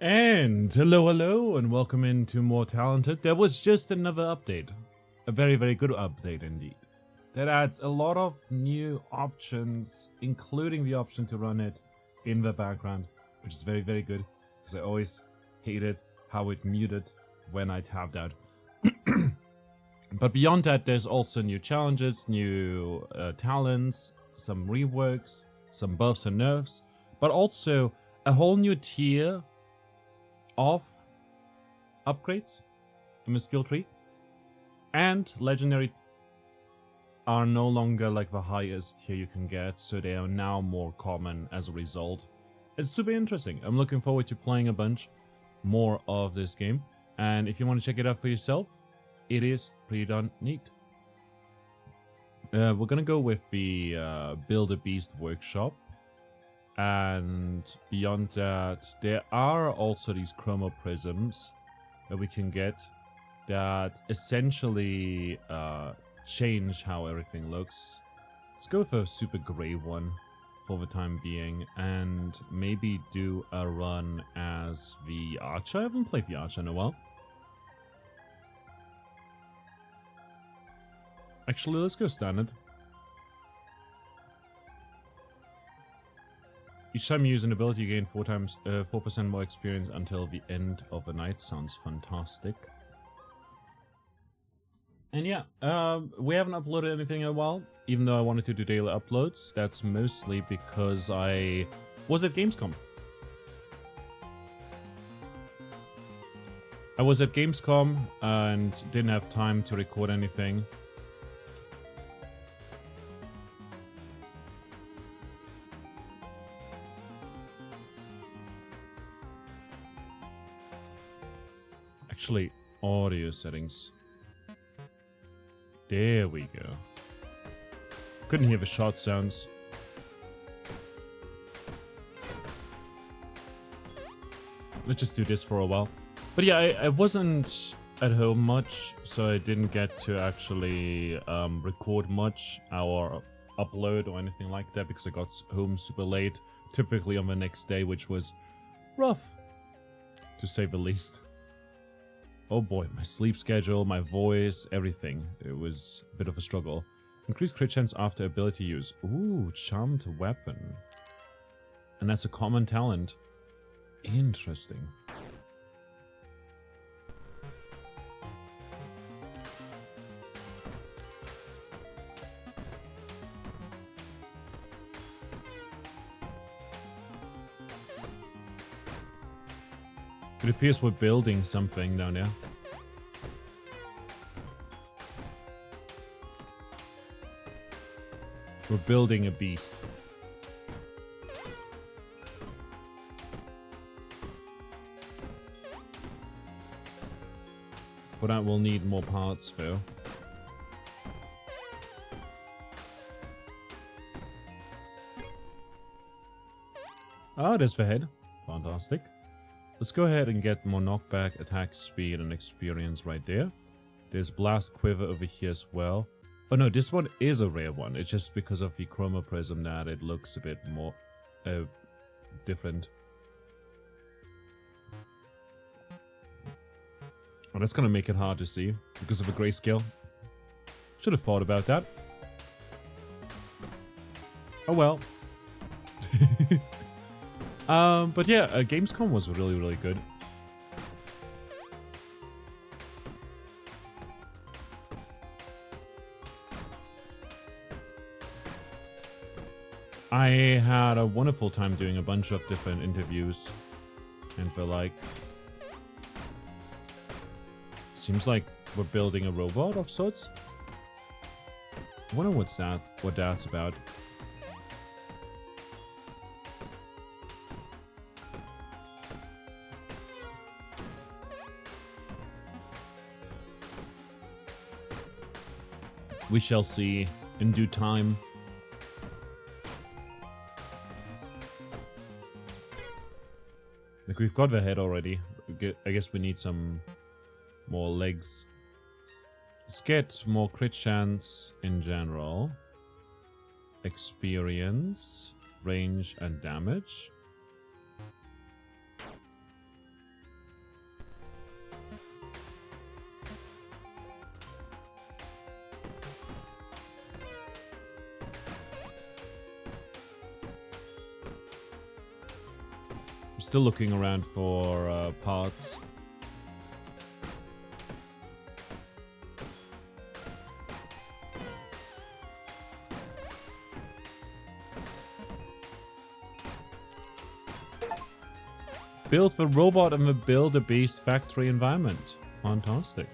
And hello, and welcome into More Talented. There was just another update. A very, very good update indeed. That adds a lot of new options, including the option to run it in the background, which is very, very good, because I always hated how it muted when I tapped out. But beyond that, there's also new challenges, new talents, some reworks, some buffs and nerfs, but also a whole new tier of upgrades in the skill tree, and legendary are no longer like the highest tier you can get, so they are now more common as a result. It's super interesting. I'm looking forward to playing a bunch more of this game, and if you want to check it out for yourself, it is pretty darn neat. We're gonna go with the Build a Beast workshop. And beyond that, there are also these chromo prisms that we can get that essentially change how everything looks. Let's go with a super gray one for the time being, and maybe do a run as the archer. I haven't played the archer in a while. Actually, let's go standard. Each time you use an ability, you gain 4% more experience until the end of the night. Sounds fantastic. And yeah, we haven't uploaded anything in a while, even though I wanted to do daily uploads. That's mostly because I was at Gamescom. I was at Gamescom and didn't have time to record anything. Actually, audio settings. There we go. Couldn't hear the shot sounds. Let's just do this for a while. But yeah, I wasn't at home much, so I didn't get to actually record much or upload or anything like that, because I got home super late, typically on the next day, which was rough, to say the least. Oh boy, my sleep schedule, my voice, everything. It was a bit of a struggle. Increased crit chance after ability use. Ooh, charmed weapon. And that's a common talent. Interesting. It appears we're building something down there. We're building a beast. For that we'll need more parts though. Ah, there's the head. Fantastic. Let's go ahead and get more knockback, attack speed, and experience right there. There's Blast Quiver over here as well. Oh no, this one is a rare one. It's just because of the Chroma Prism that it looks a bit more different. Oh, that's gonna make it hard to see because of the grayscale. Should have thought about that. Oh well. But yeah, Gamescom was really, really good. I had a wonderful time doing a bunch of different interviews, and feel like seems like we're building a robot of sorts. I wonder what that's about. We shall see in due time. Like, we've got the head already. I guess we need some more legs. Let's get more crit chance in general. Experience, range, and damage. Still looking around for parts. Build the robot in the build-a-beast factory environment. Fantastic.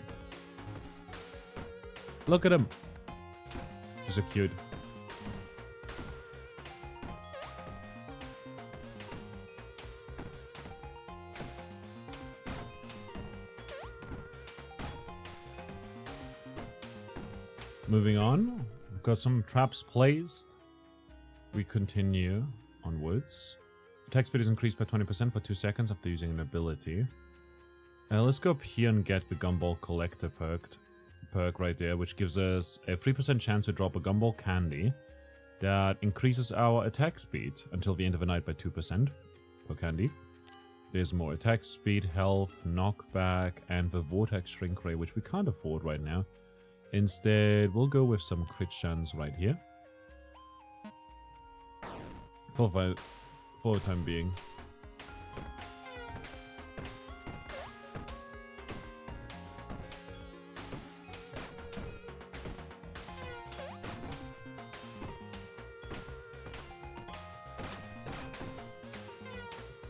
Look at him. He's so cute. Moving on. We've got some traps placed. We continue onwards. Attack speed is increased by 20% for 2 seconds after using an ability. Let's go up here and get the Gumball Collector perk right there, which gives us a 3% chance to drop a Gumball Candy that increases our attack speed until the end of the night by 2% per candy. There's more attack speed, health, knockback, and the Vortex Shrink Ray, which we can't afford right now. Instead, we'll go with some crit chance right here. For the time being.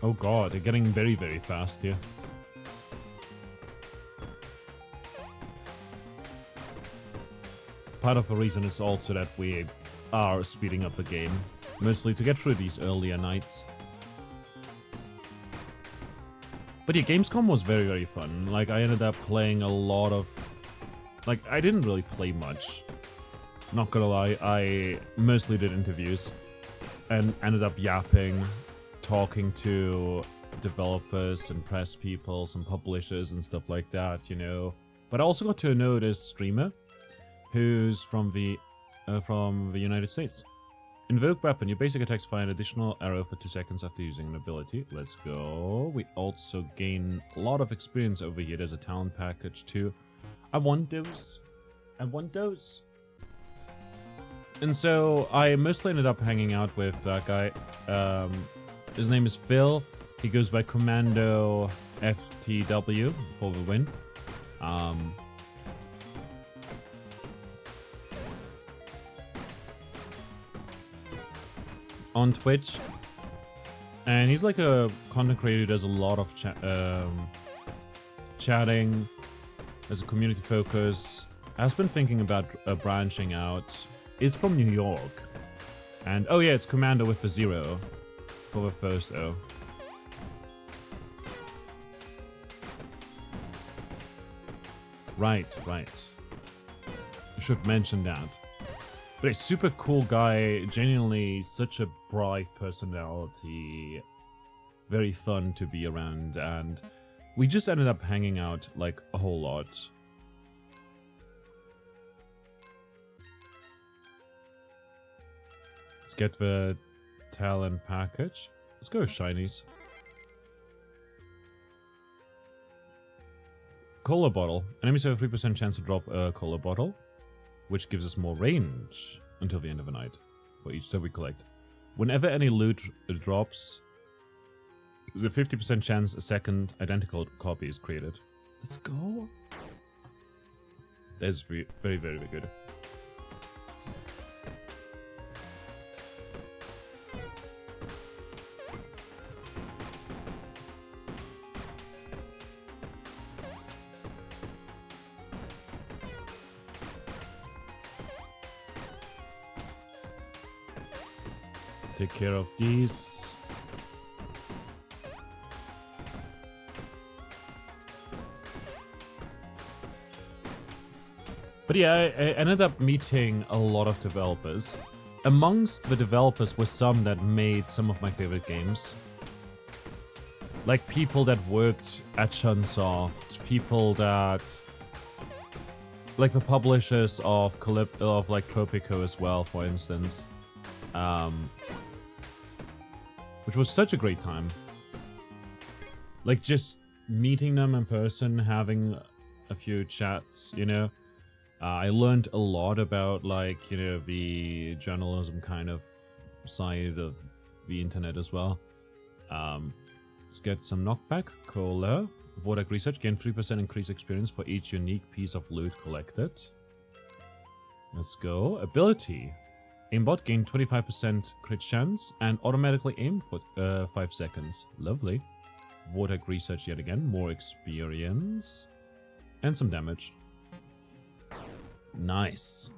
Oh god, they're getting very, very fast here. Part of the reason is also that we are speeding up the game, mostly to get through these earlier nights. But yeah, Gamescom was very, very fun. Like, I ended up playing a lot of... Like, I didn't really play much. Not gonna lie, I mostly did interviews. And ended up yapping, talking to developers and press people, some publishers and stuff like that, you know. But I also got to know this streamer, who's from the United States. Invoke weapon. Your basic attacks fire an additional arrow for 2 seconds after using an ability. Let's go. We also gain a lot of experience over here. There's a talent package too. I want those. I want those. And so I mostly ended up hanging out with that guy. His name is Phil. He goes by Commando FTW for the win. On Twitch, and he's like a content creator who does a lot of chatting, as a community focus. Has been thinking about branching out. Is from New York, and oh yeah, it's Commander with the 0 for the first O. Right. I should mention that. But a super cool guy, genuinely such a bright personality, very fun to be around, and we just ended up hanging out like a whole lot. Let's get the talent package. Let's go with shinies. Cola bottle. Enemies have a 3% chance to drop a cola bottle, which gives us more range until the end of the night for each that we collect. Whenever any loot drops, there's a 50% chance a second identical copy is created. Let's go. That's very, very, very good. Take care of these. But yeah, I ended up meeting a lot of developers. Amongst the developers were some that made some of my favorite games. Like people that worked at Shunsoft, people that... like the publishers of like Tropico as well, for instance. Which was such a great time. Like, just meeting them in person, having a few chats, you know. I learned a lot about, like, you know, the journalism kind of side of the internet as well. Let's get some knockback. Cola. Vortex research. Gain 3% increased experience for each unique piece of loot collected. Let's go. Ability. Aimbot. Gain 25% crit chance and automatically aim for 5 seconds. Lovely. Vortex research yet again. More experience. And some damage. Nice.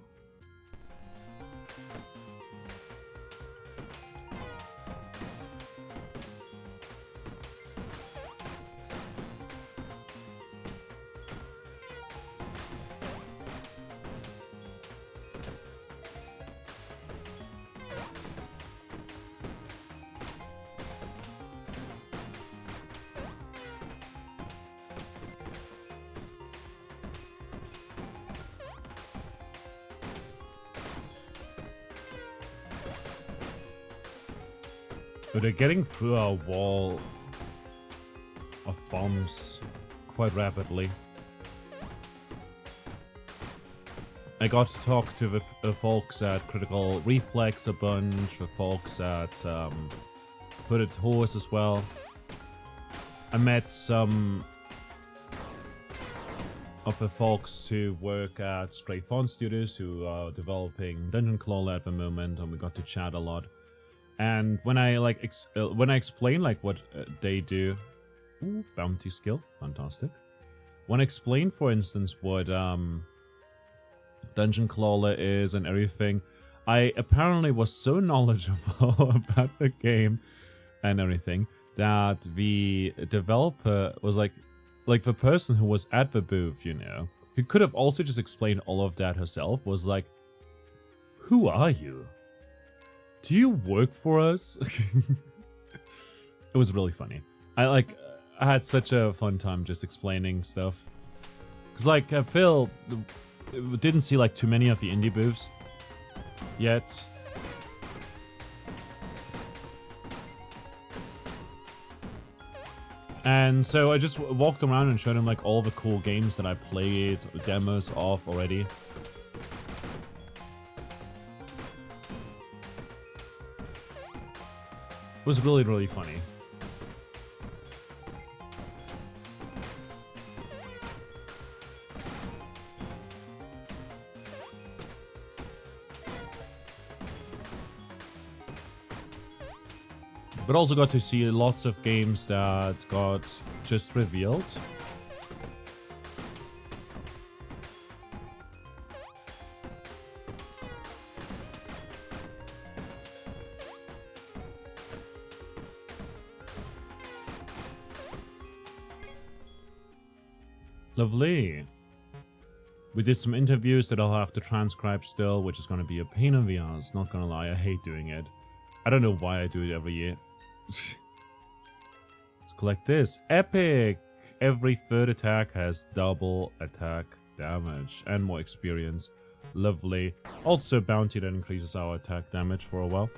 But they're getting through our wall of bombs quite rapidly. I got to talk to the folks at Critical Reflex a bunch, the folks at Hooded Horse as well. I met some of the folks who work at Stray Fawn Studios who are developing Dungeon Crawler at the moment, and we got to chat a lot. And when I explain like what they do, ooh, bounty skill, fantastic. When I explain, for instance, what Dungeon Crawler is and everything, I apparently was so knowledgeable about the game and everything that the developer was like the person who was at the booth, you know, who could have also just explained all of that herself, was like, "Who are you? Do you work for us?" It was really funny. I had such a fun time just explaining stuff. Cause like Phil didn't see like too many of the indie booths yet. And so I just walked around and showed him like all the cool games that I played, demos of already. It was really, really funny. But also got to see lots of games that got just revealed. Lovely. We did some interviews that I'll have to transcribe still, which is going to be a pain in the ass, not gonna lie, I hate doing it. I don't know why I do it every year. Let's collect this. Epic! Every third attack has double attack damage and more experience. Lovely. Also bounty that increases our attack damage for a while.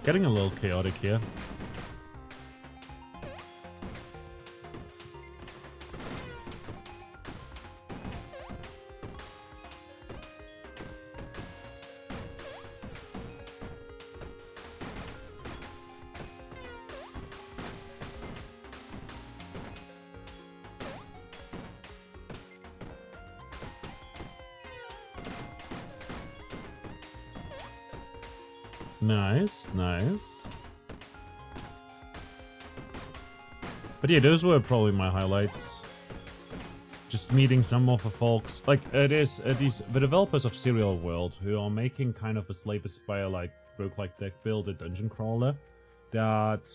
Getting a little chaotic here. Nice, nice. But yeah, those were probably my highlights. Just meeting some of the folks. Like, it is the developers of Serial World, who are making kind of a Slay the Spire like roguelike deck build, a dungeon crawler that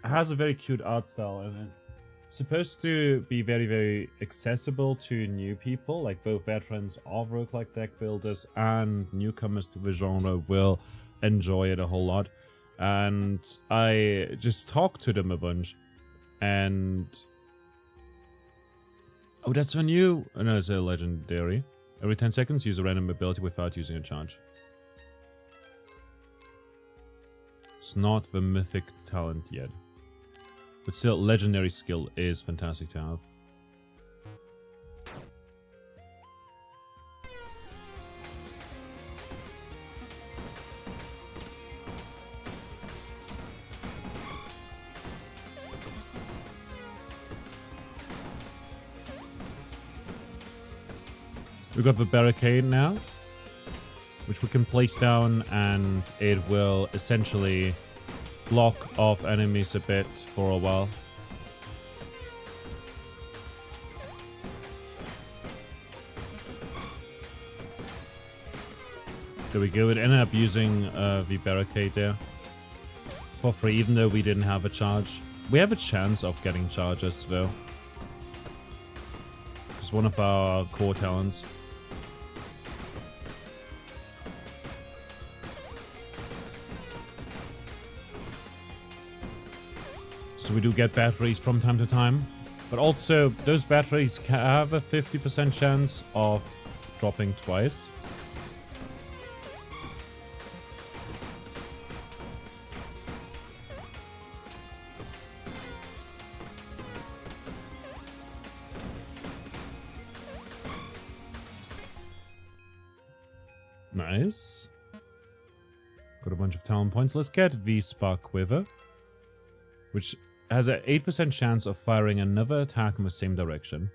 has a very cute art style and is supposed to be very, very accessible to new people, like both veterans of roguelike deck builders and newcomers to the genre will enjoy it a whole lot. And I just talked to them a bunch, and oh, that's a new, no, it's a legendary. Every 10 seconds use a random ability without using a charge. It's not the mythic talent yet. But still, legendary skill is fantastic to have. We've got the barricade now, which we can place down, and it will essentially block off enemies a bit for a while. There we go. It ended up using the barricade there for free, even though we didn't have a charge. We have a chance of getting charges though. It's one of our core talents. So we do get batteries from time to time, but also those batteries have a 50% chance of dropping twice. Nice. Got a bunch of talent points. Let's get the Spark Quiver, which has an 8% chance of firing another attack in the same direction.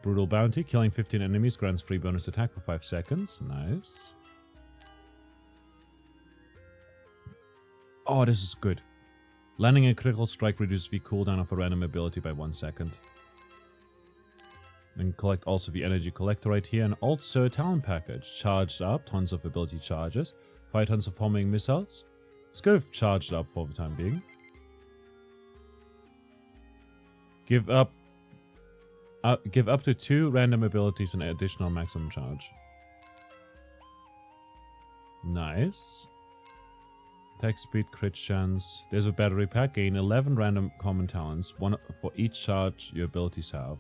Brutal Bounty, killing 15 enemies grants free bonus attack for 5 seconds. Nice. Oh, this is good. Landing a critical strike reduces the cooldown of a random ability by 1 second. And collect also the energy collector right here, and also a talent package. Charged up, tons of ability charges, 5 tons of homing missiles. Let's go with charged up for the time being. Give up to 2 random abilities an additional maximum charge. Nice. Attack speed, crit chance. There's a battery pack. Gain 11 random common talents, 1 for each charge your abilities have.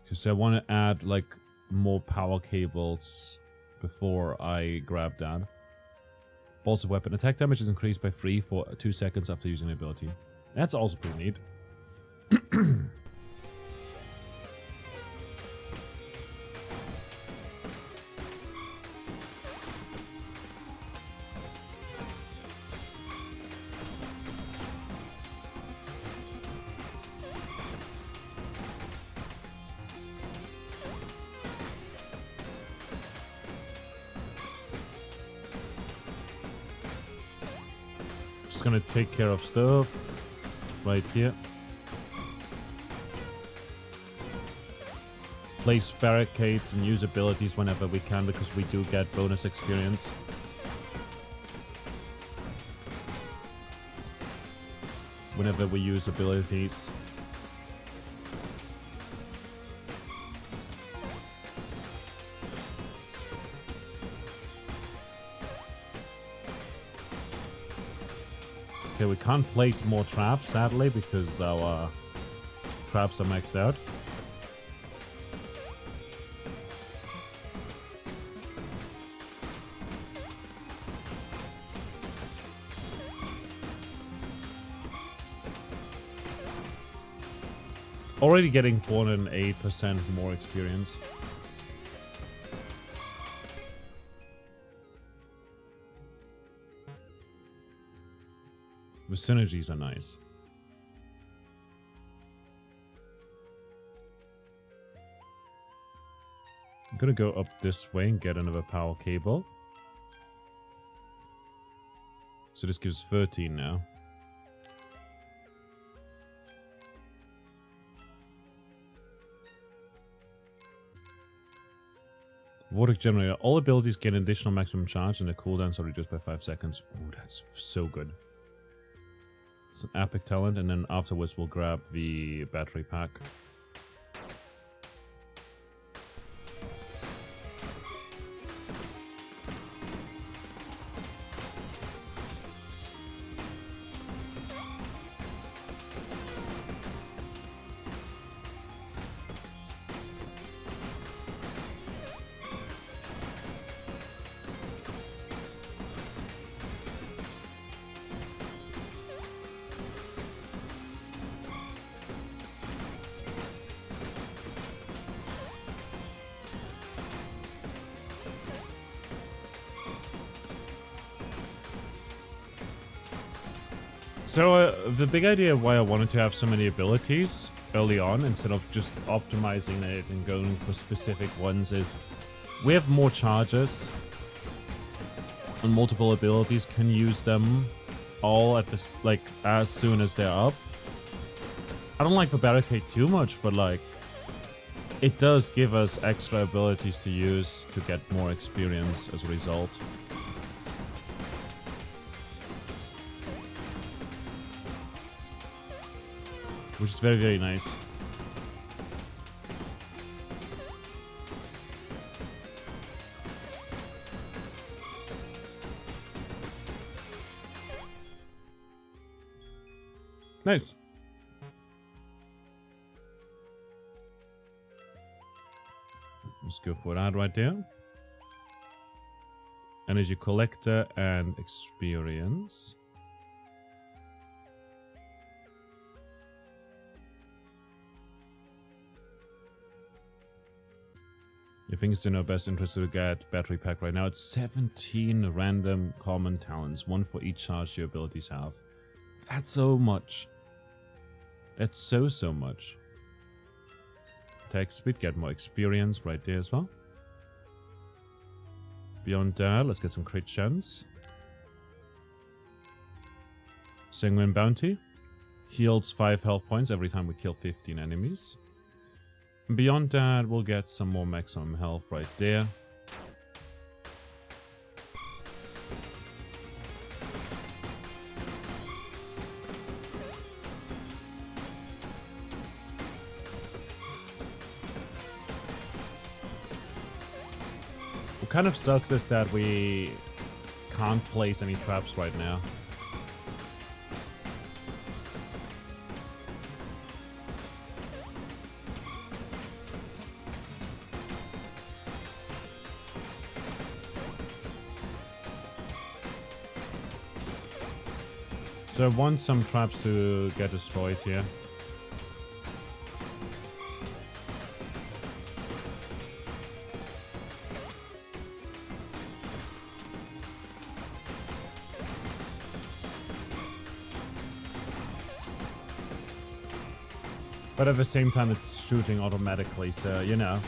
Because I want to add like more power cables before I grab that. Bolts of weapon. Attack damage is increased by 3 for 2 seconds after using the ability. That's also pretty neat. Just gonna take care of stuff right here. Place barricades and use abilities whenever we can, because we do get bonus experience. Whenever we use abilities. Okay, we can't place more traps, sadly, because our traps are maxed out. Already getting 408% more experience. The synergies are nice. I'm gonna go up this way and get another power cable. So this gives 13 now. Vortex Generator. All abilities gain additional maximum charge and the cooldowns are reduced by 5 seconds. Ooh, that's so good. It's an epic talent, and then afterwards we'll grab the battery pack. So the big idea why I wanted to have so many abilities early on instead of just optimizing it and going for specific ones is we have more charges and multiple abilities, can use them all at this, like, as soon as they're up. I don't like the barricade too much, but like it does give us extra abilities to use to get more experience as a result. Which is very, very nice. Nice. Let's go for that right there. Energy collector and experience. You think it's in our best interest to get battery pack right now? It's 17 random common talents, one for each charge your abilities have. That's so much. That's so much. Attack speed, get more experience right there as well. Beyond that, let's get some crit chance. Sanguine Bounty. Heals 5 health points every time we kill 15 enemies. Beyond that, we'll get some more maximum health right there. What kind of sucks is that we can't place any traps right now. So I want some traps to get destroyed here. But at the same time it's shooting automatically, so you know.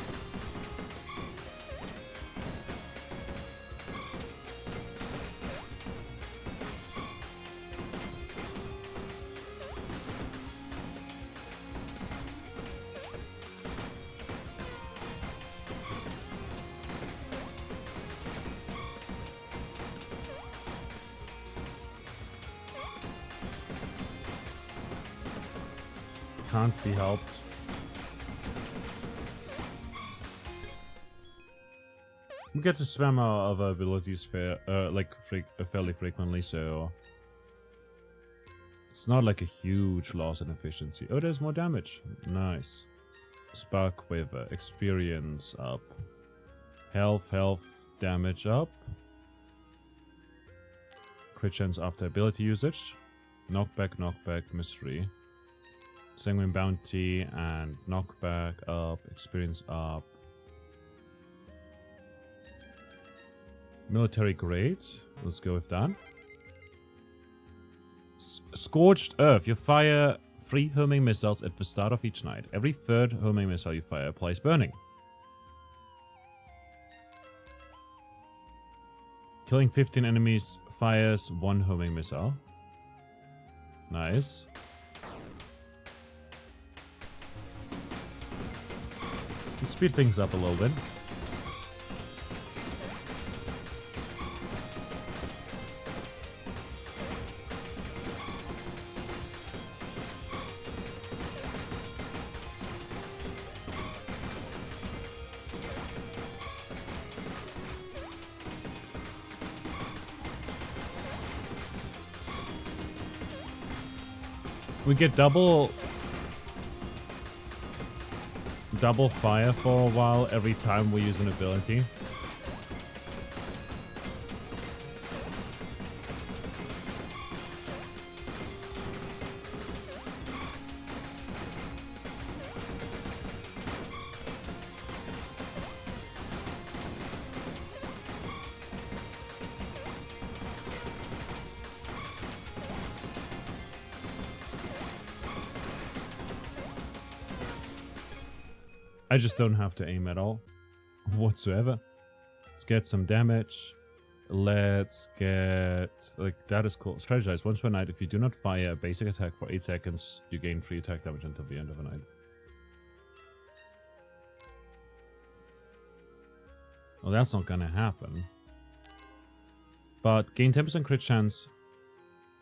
Can't be helped. We get to spam our other abilities fairly frequently, so it's not like a huge loss in efficiency. Oh, there's more damage. Nice. Spark Waver, experience up, health, damage up, crit chance after ability usage, knockback, mystery. Sanguine Bounty and knockback up, experience up. Military grade, let's go with that. Scorched Earth, you fire 3 homing missiles at the start of each night. Every 3rd homing missile you fire applies burning. Killing 15 enemies fires 1 homing missile. Nice. Let's speed things up a little bit. We get double fire for a while every time we use an ability. I just don't have to aim at all whatsoever. Let's get some damage. Let's get, like, that is cool. Strategize. Once per night, if you do not fire a basic attack for 8 seconds, you gain 3 attack damage until the end of the night. Well, that's not gonna happen. But gain 10% crit chance.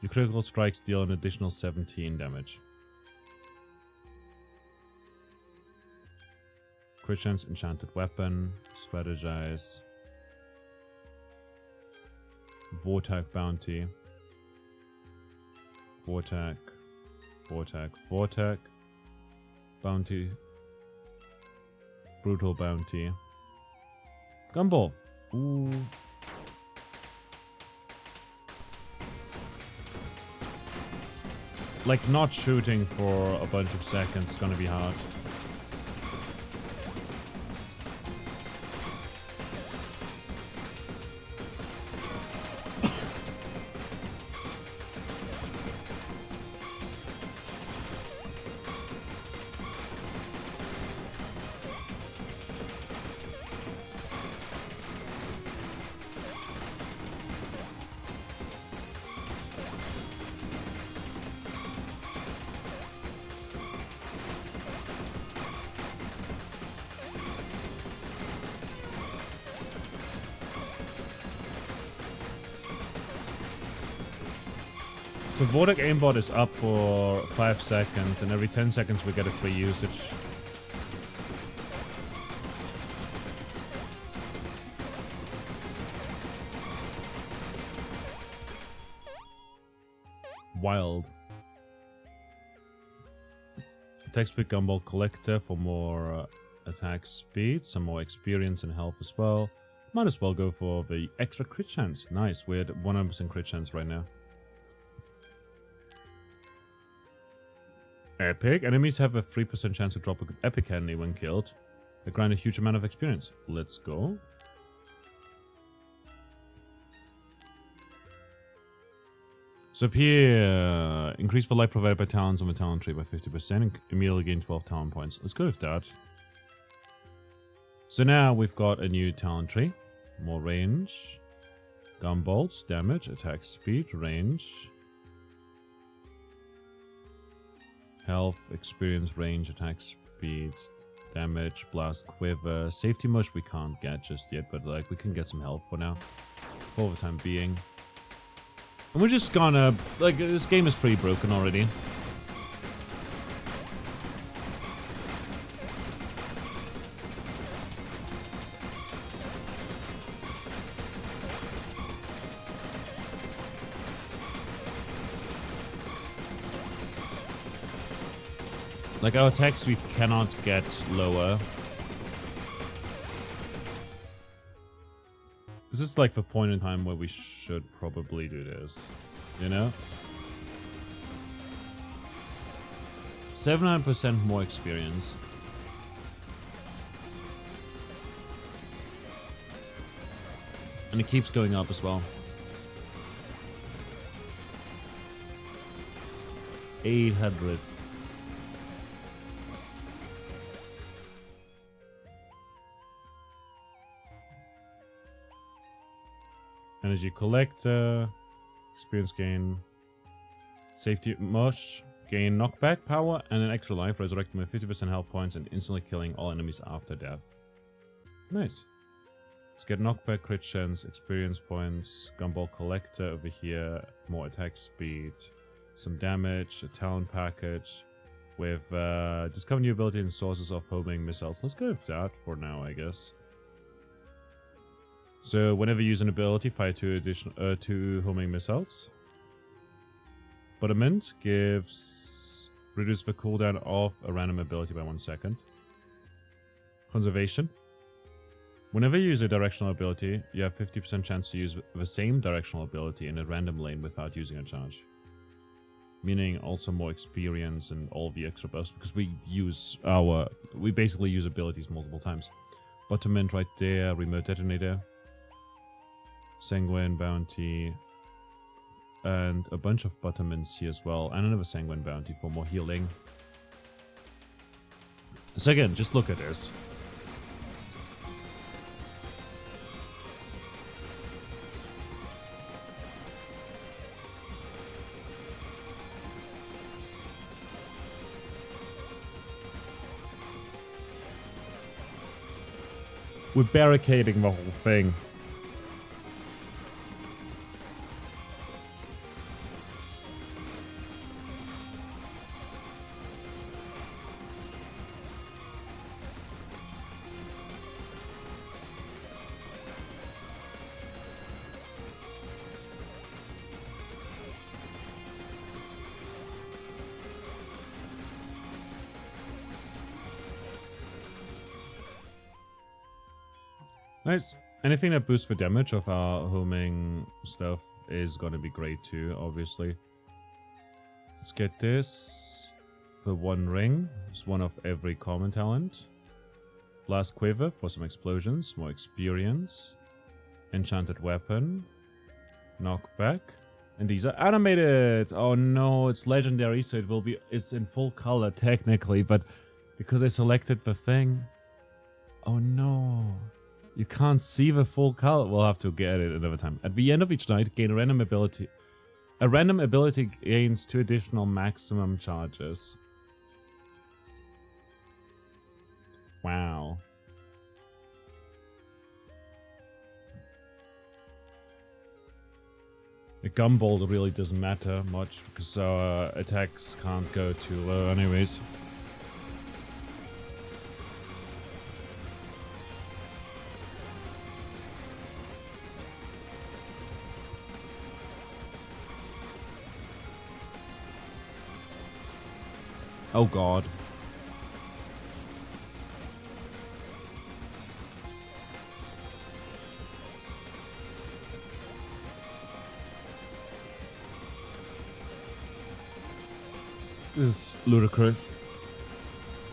Your critical strikes deal an additional 17 damage. Crit chance, enchanted weapon, strategize. Vortac bounty. Vortac. Vortac. Vortac. Bounty. Brutal bounty. Gumball. Ooh. Like, not shooting for a bunch of seconds is gonna be hard. So Vortex aimbot is up for 5 seconds, and every 10 seconds we get a free usage. Wild. Attack speed gumball collector for more attack speed, some more experience and health as well. Might as well go for the extra crit chance. Nice, we're at 100% crit chance right now. Epic. Enemies have a 3% chance to drop an epic enemy when killed. They grind a huge amount of experience. Let's go. So up here, increase the light provided by talents on the talent tree by 50% and immediately gain 12 talent points. Let's go with that. So now we've got a new talent tree. More range. Gumbolts, damage, attack speed, range. Health, experience, range, attack speed, damage, blast, quiver. Safety mush we can't get just yet, but like we can get some health for now. For the time being. And we're just gonna, like, this game is pretty broken already. Like, our attack speed cannot get lower. This is like the point in time where we should probably do this, you know? 79% more experience. And it keeps going up as well. 800. Energy collector, experience gain, safety mush, gain knockback power, and an extra life, resurrecting with 50% health points and instantly killing all enemies after death. Nice. Let's get knockback, crit chance, experience points, gumball collector over here, more attack speed, some damage, a talent package, with discover new ability and sources of homing missiles. Let's go with that for now, I guess. So whenever you use an ability, fire 2 homing missiles. Buttermint gives reduce the cooldown of a random ability by 1 second. Conservation. Whenever you use a directional ability, you have 50% chance to use the same directional ability in a random lane without using a charge. Meaning also more experience and all the extra buffs, because we basically use abilities multiple times. Buttermint right there, remote detonator. Sanguine bounty, and a bunch of buttermints here as well, and another sanguine bounty for more healing. So again, just look at this. We're barricading the whole thing. Nice. Anything that boosts the damage of our homing stuff is gonna be great too, obviously. Let's get this. The one ring. It's one of every common talent. Blast Quiver for some explosions, more experience. Enchanted Weapon. Knockback. And these are animated! Oh no, it's legendary, so it's in full color technically, but because I selected the thing. Oh no. You can't see the full color. We'll have to get it another time. At the end of each night, gain a random ability. A random ability gains 2 additional maximum charges. Wow. The Gumbolt really doesn't matter much because our attacks can't go too low anyways. Oh god. This is ludicrous.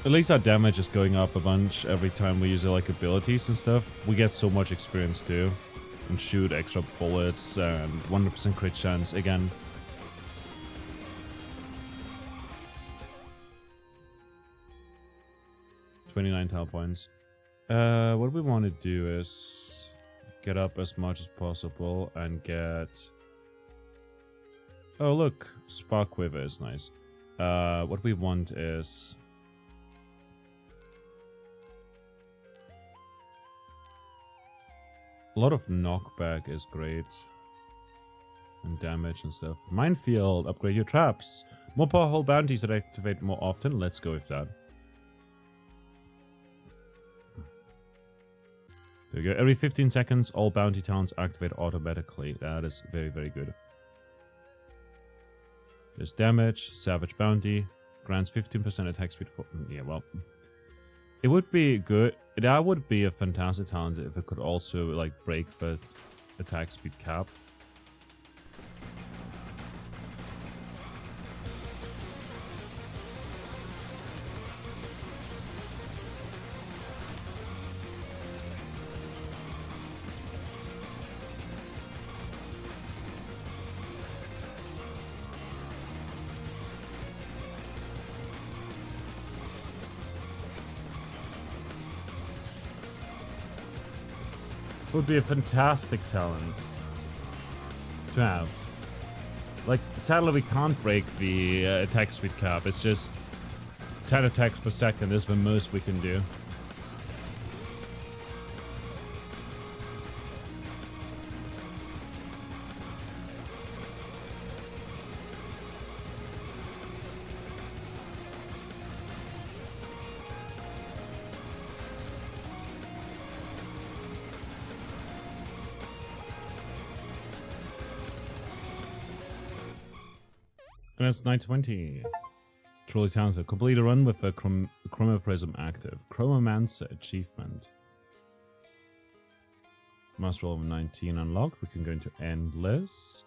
At least our damage is going up a bunch every time we use our, like, abilities and stuff. We get so much experience too. And shoot extra bullets and 100% crit chance again. $29 talent points. What we want to do is get up as much as possible and get... Oh look, Spark Quiver is nice. What we want is... A lot of knockback is great. And damage and stuff. Minefield, upgrade your traps. More powerful bounties that activate more often. Let's go with that. There we go. Every 15 seconds, all bounty talents activate automatically. That is very, very good. There's damage, Savage Bounty, grants 15% attack speed for... Yeah, well... It would be good... That would be a fantastic talent if it could also, like, break the attack speed cap. Would be a fantastic talent to have. Like, sadly we can't break the attack speed cap. It's just 10 attacks per second is the most we can do. And it's 920. Truly talented. Complete a run with a Chroma Prism active. Chromomancer achievement. Master level 19 unlocked. We can go into Endless.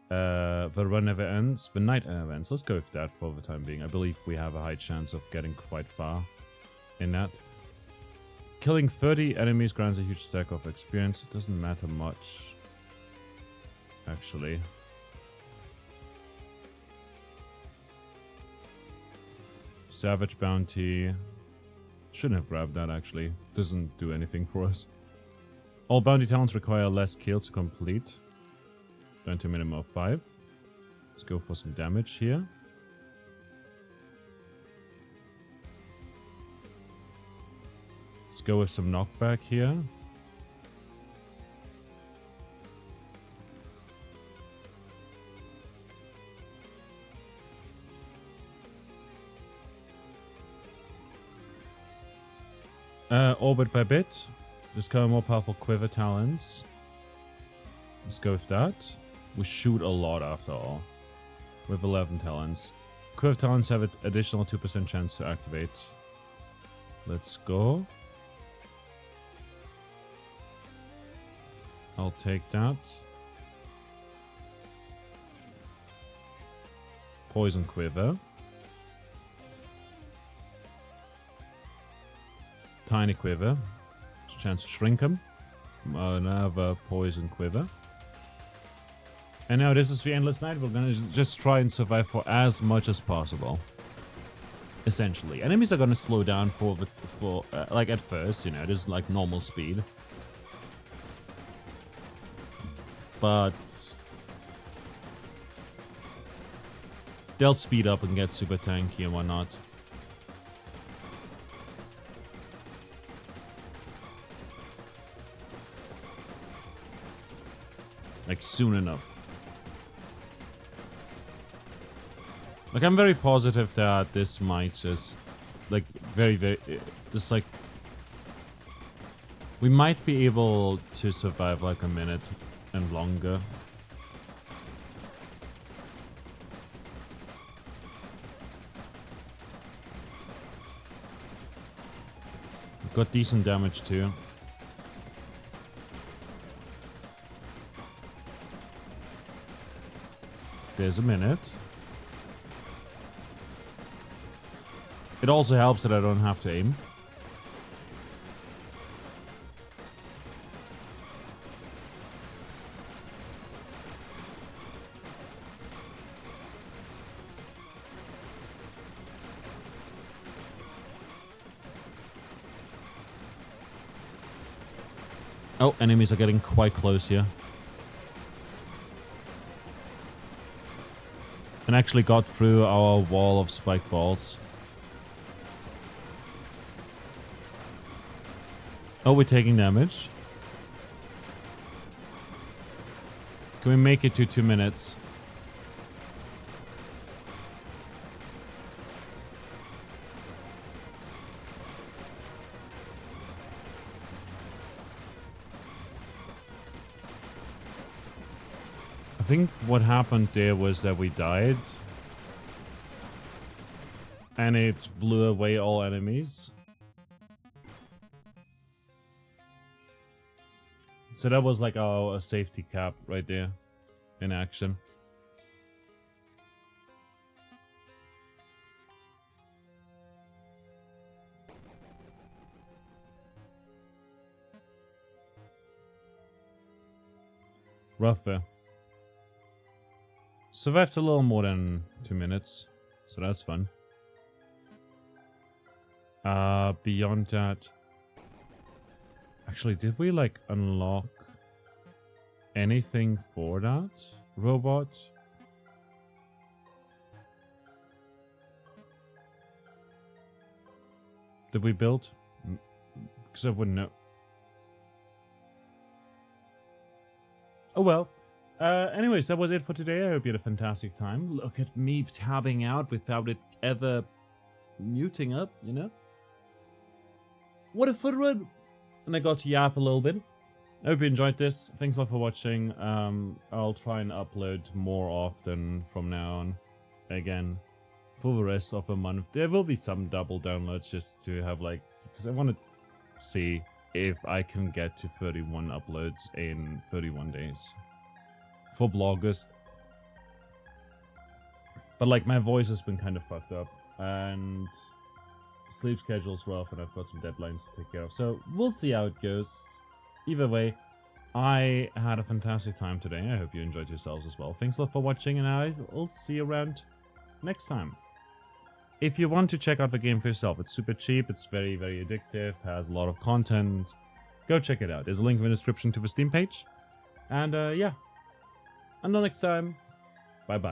The run never ends. The night never ends. Let's go with that for the time being. I believe we have a high chance of getting quite far in that. Killing 30 enemies grants a huge stack of experience. It doesn't matter much, actually. Savage Bounty. Shouldn't have grabbed that, actually. Doesn't do anything for us. All bounty talents require less kills to complete. Down to a minimum of 5. Let's go for some damage here. Let's go with some knockback here. Orbit by bit. Discover more powerful quiver talents. Let's go with that. We shoot a lot after all. With 11 talents. Quiver talents have an additional 2% chance to activate. Let's go. I'll take that. Poison quiver. Tiny quiver. There's a chance to shrink him. Another poison quiver. And now this is the endless night. We're gonna just try and survive for as much as possible. Essentially, enemies are gonna slow down for like at first, you know, this is like normal speed. But they'll speed up and get super tanky and whatnot. Like soon enough. Like I'm very positive that this might just like just like we might be able to survive like a minute and longer. Got decent damage too. There's a minute. It also helps that I don't have to aim. Oh, enemies are getting quite close here. And actually got through our wall of spike balls. Oh, we're taking damage. Can we make it to 2 minutes? I think what happened there was that we died. And it blew away all enemies. So that was like a safety cap right there in action. Rough there. Survived a little more than 2 minutes, so that's fun. Beyond that... Actually, did we like unlock anything for that robot? Did we build? Because I wouldn't know. Oh well. Anyways, that was it for today. I hope you had a fantastic time. Look at me tabbing out without it ever muting up, you know? What a fun run! And I got to yap a little bit. I hope you enjoyed this. Thanks a lot for watching. I'll try and upload more often from now on. Again, for the rest of the month. There will be some double downloads just to have like... Because I want to see if I can get to 31 uploads in 31 days. For Blogust. But like my voice has been kind of fucked up. And... sleep schedule's rough and I've got some deadlines to take care of. So we'll see how it goes. Either way, I had a fantastic time today. I hope you enjoyed yourselves as well. Thanks a lot for watching and I'll see you around next time. if you want to check out the game for yourself, it's super cheap, it's very, very addictive, has a lot of content. Go check it out. There's a link in the description to the Steam page. And yeah, until next time, bye bye.